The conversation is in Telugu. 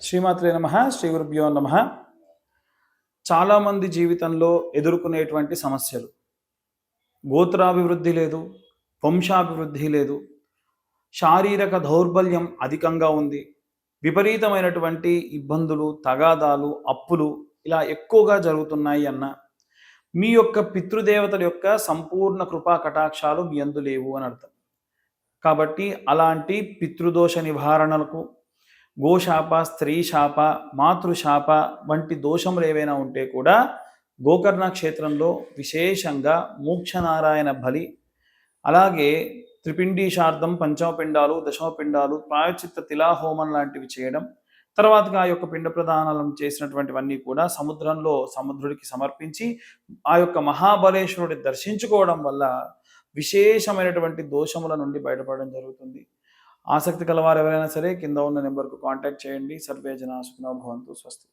శ్రీమాత్రే నమః. శ్రీ గురుభ్యో నమః. చాలామంది జీవితంలో ఎదుర్కొనేటువంటి సమస్యలు, గోత్రాభివృద్ధి లేదు, వంశాభివృద్ధి లేదు, శారీరక దౌర్బల్యం అధికంగా ఉంది, విపరీతమైనటువంటి ఇబ్బందులు, తగాదాలు, అప్పులు ఇలా ఎక్కువగా జరుగుతున్నాయి అన్న మీ యొక్క పితృదేవతల యొక్క సంపూర్ణ కృపా కటాక్షాలు మీ యందు లేవు అని అర్థం. కాబట్టి అలాంటి పితృదోష నివారణలకు గోశాప, స్త్రీ శాప, మాతృశాప వంటి దోషములు ఏవైనా ఉంటే కూడా గోకర్ణ క్షేత్రంలో విశేషంగా మోక్షనారాయణ బలి, అలాగే త్రిపిండీశార్థం, పంచమపిండాలు, దశమపిండాలు, ప్రాయచిత్త తిలాహోమం లాంటివి చేయడం, తర్వాతగా ఆ యొక్క పిండ ప్రదానాలను చేసినటువంటివన్నీ కూడా సముద్రుడికి సమర్పించి ఆ యొక్క మహాబలేశ్వరుడి దర్శించుకోవడం వల్ల విశేషమైనటువంటి దోషముల నుండి బయటపడడం జరుగుతుంది. ఆసక్తి కలవారు ఎవరైనా సరే కింద ఉన్న నెంబర్కు కాంటాక్ట్ చేయండి. సర్వే జనా సుఖినో భవంతు. స్వస్తి.